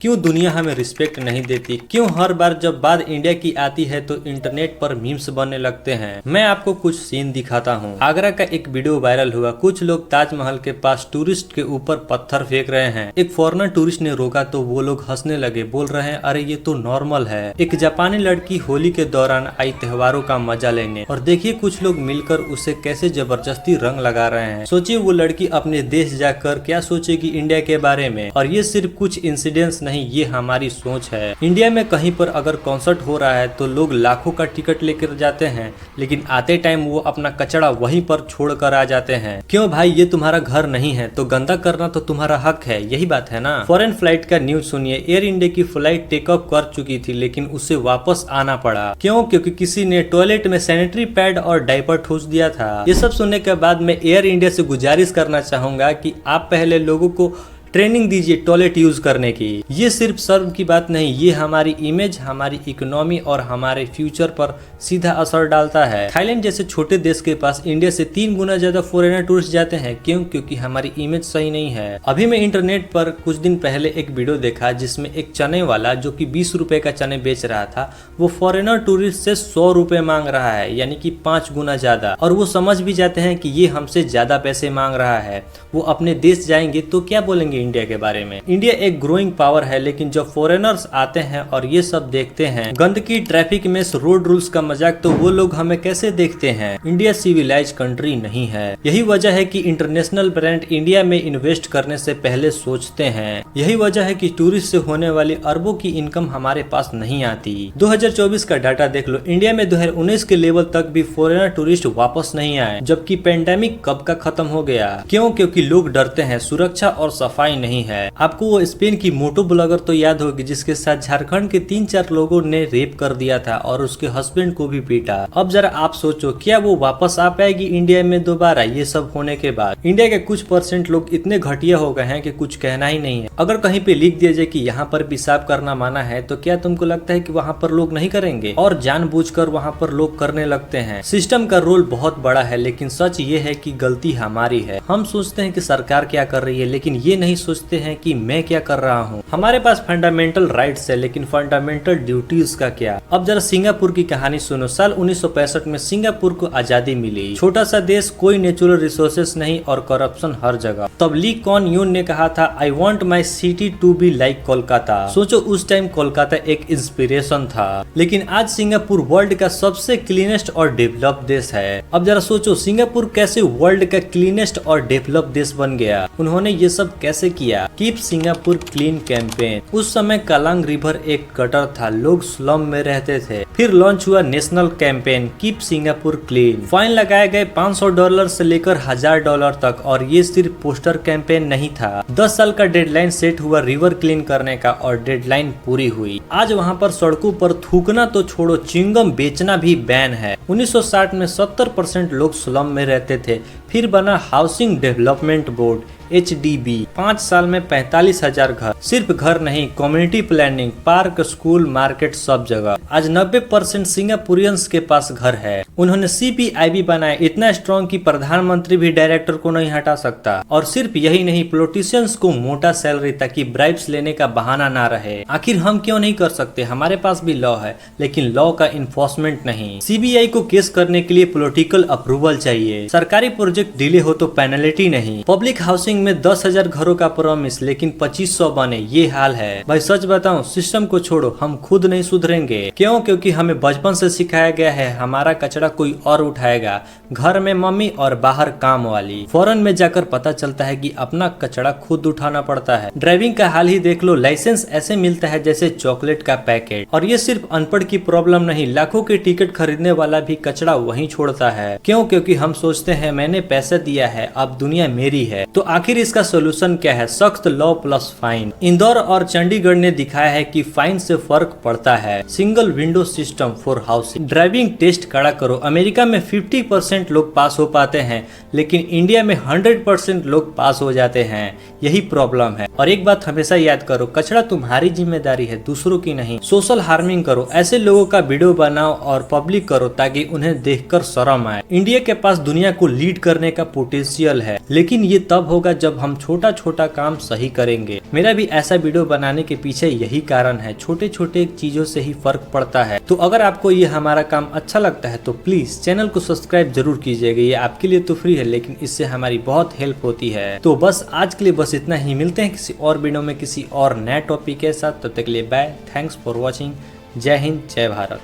क्यों दुनिया हमें रिस्पेक्ट नहीं देती? क्यों हर बार जब बात इंडिया की आती है तो इंटरनेट पर मीम्स बनने लगते हैं? मैं आपको कुछ सीन दिखाता हूँ। आगरा का एक वीडियो वायरल हुआ। कुछ लोग ताजमहल के पास टूरिस्ट के ऊपर पत्थर फेंक रहे हैं। एक फॉरेनर टूरिस्ट ने रोका तो वो लोग हंसने लगे, बोल रहे हैं अरे ये तो नॉर्मल है। एक जापानी लड़की होली के दौरान आई त्योहारों का मजा लेने, और देखिए कुछ लोग मिलकर उसे कैसे जबरदस्ती रंग लगा रहे हैं। सोचिए वो लड़की अपने देश जाकर क्या सोचेगी इंडिया के बारे में। और ये सिर्फ कुछ इंसिडेंट्स नहीं, ये हमारी सोच है। इंडिया में कहीं पर अगर कॉन्सर्ट हो रहा है तो लोग लाखों का टिकट लेकर जाते हैं, लेकिन आते टाइम वो अपना कचरा वहीं पर छोड़ कर आ जाते हैं। क्यों भाई, ये तुम्हारा घर नहीं है तो गंदा करना तो तुम्हारा हक है, यही बात है ना। फॉरेन फ्लाइट का न्यूज सुनिए। एयर इंडिया की फ्लाइट टेक ऑफ कर चुकी थी लेकिन उसे वापस आना पड़ा। क्यों? क्योंकि किसी ने टॉयलेट में सैनिटरी पैड और डायपर ठूस दिया था। ये सब सुनने के बाद मैं एयर इंडिया से गुजारिश करना चाहूंगा कि आप पहले लोगों को ट्रेनिंग दीजिए टॉयलेट यूज करने की। ये सिर्फ शर्म की बात नहीं, ये हमारी इमेज, हमारी इकोनॉमी और हमारे फ्यूचर पर सीधा असर डालता है। थाईलैंड जैसे छोटे देश के पास इंडिया से 3 गुना ज्यादा फॉरेनर टूरिस्ट जाते हैं। क्यों? क्योंकि हमारी इमेज सही नहीं है। अभी मैं इंटरनेट पर कुछ दिन पहले एक वीडियो देखा जिसमें एक चने वाला जो कि 20 रुपए का चने बेच रहा था, वो फॉरेनर टूरिस्ट से 100 रुपए मांग रहा है, यानी कि 5 गुना ज्यादा। और वो समझ भी जाते हैं कि ये हमसे ज्यादा पैसे मांग रहा है। वो अपने देश जाएंगे तो क्या बोलेंगे इंडिया के बारे में? इंडिया एक ग्रोइंग पावर है, लेकिन जब फॉरेनर्स आते हैं और ये सब देखते हैं, गंदगी, ट्रैफिक में रोड रूल्स का मजाक, तो वो लोग हमें कैसे देखते हैं? इंडिया सिविलाइज कंट्री नहीं है। यही वजह है कि इंटरनेशनल ब्रांड इंडिया में इन्वेस्ट करने से पहले सोचते हैं। यही वजह है कि टूरिस्ट से होने वाली अरबों की इनकम हमारे पास नहीं आती। 2024 का डाटा देख लो। इंडिया में 2019 के लेवल तक भी फॉरेनर टूरिस्ट वापस नहीं आए, जबकि पेंडेमिक कब का खत्म हो गया। क्यों? क्योंकि लोग डरते हैं, सुरक्षा और सफाई नहीं है। आपको वो स्पेन की मोटो ब्लॉगर तो याद होगी जिसके साथ झारखंड के 3-4 लोगों ने रेप कर दिया था और उसके हस्बैंड को भी पीटा। अब जरा आप सोचो, क्या वो वापस आ पाएगी इंडिया में दोबारा? ये सब होने के बाद इंडिया के कुछ % लोग इतने घटिया हो गए हैं कि कुछ कहना ही नहीं है। अगर कहीं पे लिख दिया जाए कि यहाँ पर पेशाब करना माना है, तो क्या तुमको लगता है कि वहाँ पर लोग नहीं करेंगे? और जानबूझकर वहाँ पर लोग करने लगते हैं। सिस्टम का रोल बहुत बड़ा है, लेकिन सच ये है कि गलती हमारी है। हम सोचते हैं कि सरकार क्या कर रही है, लेकिन ये नहीं सोचते हैं कि मैं क्या कर रहा हूँ। हमारे पास फंडामेंटल राइट्स है, लेकिन फंडामेंटल ड्यूटीज का क्या? अब जरा सिंगापुर की कहानी सुनो। साल 1965 में सिंगापुर को आजादी मिली। छोटा सा देश, कोई नेचुरल रिसोर्सेस नहीं और करप्शन हर जगह। तब ली कॉन यून ने कहा था, I want my city to be like Kolkata. सोचो उस टाइम कोलकाता एक इंस्पिरेशन था, लेकिन आज सिंगापुर वर्ल्ड का सबसे क्लीनेस्ट और डेवलप्ड देश है। अब जरा सोचो सिंगापुर कैसे वर्ल्ड का क्लीनेस्ट और डेवलप्ड देश बन गया। उन्होंने ये सब कैसे किया? Keep Singapore clean campaign. उस समय कालांग रिवर एक गटर था, लोग स्लम में रहते थे। फिर लॉन्च हुआ national campaign keep Singapore clean. Fine लगाए गए $500 से लेकर $1000 तक, और ये सिर्फ पोस्टर कैंपेन नहीं था। 10 साल का डेडलाइन सेट हुआ रिवर क्लीन करने का, और डेडलाइन पूरी हुई। आज वहाँ पर सड़कों पर थूकना तो छोड़ो, च्युइंगम बेचना भी बैन है। 1960 में 70% लोग स्लम में रहते थे। फिर बना हाउसिंग डेवलपमेंट बोर्ड HDB। 5 साल में 45,000 घर। सिर्फ घर नहीं, community planning, park, school, market, सब जगह। आज 90% सिंगापुरियंस के पास घर है। उन्होंने CPIB बनाया, इतना स्ट्रॉन्ग कि प्रधानमंत्री भी डायरेक्टर को नहीं हटा सकता। और सिर्फ यही नहीं, पॉलिटिशियंस को मोटा सैलरी ताकि ब्राइब्स लेने का बहाना ना रहे। आखिर हम क्यों नहीं कर सकते? हमारे पास भी लॉ है, लेकिन लॉ का इन्फोर्समेंट नहीं। CBI को केस करने के लिए पॉलिटिकल अप्रूवल चाहिए। सरकारी प्रोजेक्ट डिले हो तो पेनल्टी नहीं। पब्लिक हाउसिंग में 10,000 घरों का प्रॉमिस, लेकिन 2500 बने। ये हाल है भाई। सच बताऊं, सिस्टम को छोड़ो, हम खुद नहीं सुधरेंगे। क्यों? क्योंकि हमें बचपन से सिखाया गया है हमारा कचरा कोई और उठाएगा। घर में मम्मी और बाहर काम वाली। फॉरेन में जाकर पता चलता है कि अपना कचरा खुद उठाना पड़ता है। ड्राइविंग का हाल ही देख लो, लाइसेंस ऐसे मिलता है जैसे चॉकलेट का पैकेट। और ये सिर्फ अनपढ़ की प्रॉब्लम नहीं, लाखों के टिकट खरीदने वाला भी कचरा वहीं छोड़ता है। क्यों? क्योंकि हम सोचते हैं मैंने पैसा दिया है, अब दुनिया मेरी है। तो आखिर इसका सोल्यूशन क्या है? सख्त लॉ प्लस फाइन। इंदौर और चंडीगढ़ ने दिखाया है कि फाइन से फर्क पड़ता है। Single window system for housing. Driving test कड़ा करो। अमेरिका में 50% लोग पास हो पाते हैं, लेकिन इंडिया में 100% लोग पास हो जाते हैं। यही प्रॉब्लम है। और एक बात हमेशा याद करो, कचरा तुम्हारी जिम्मेदारी है, दूसरों की नहीं। सोशल हार्मिंग करो, ऐसे लोगों का वीडियो बनाओ और पब्लिक करो ताकि उन्हें देखकर शर्म आए। इंडिया के पास दुनिया को लीड करने करने का पोटेंशियल है, लेकिन ये तब होगा जब हम छोटा छोटा काम सही करेंगे। मेरा भी ऐसा वीडियो बनाने के पीछे यही कारण है, छोटे छोटे चीजों से ही फर्क पड़ता है। तो अगर आपको ये हमारा काम अच्छा लगता है तो प्लीज चैनल को सब्सक्राइब जरूर कीजिएगा। ये आपके लिए तो फ्री है, लेकिन इससे हमारी बहुत हेल्प होती है। तो बस आज के लिए बस इतना ही, मिलते हैं किसी और वीडियो में किसी और नए टॉपिक के साथ। तब तक के लिए बाय, थैंक्स फॉर वॉचिंग। जय हिंद, जय भारत।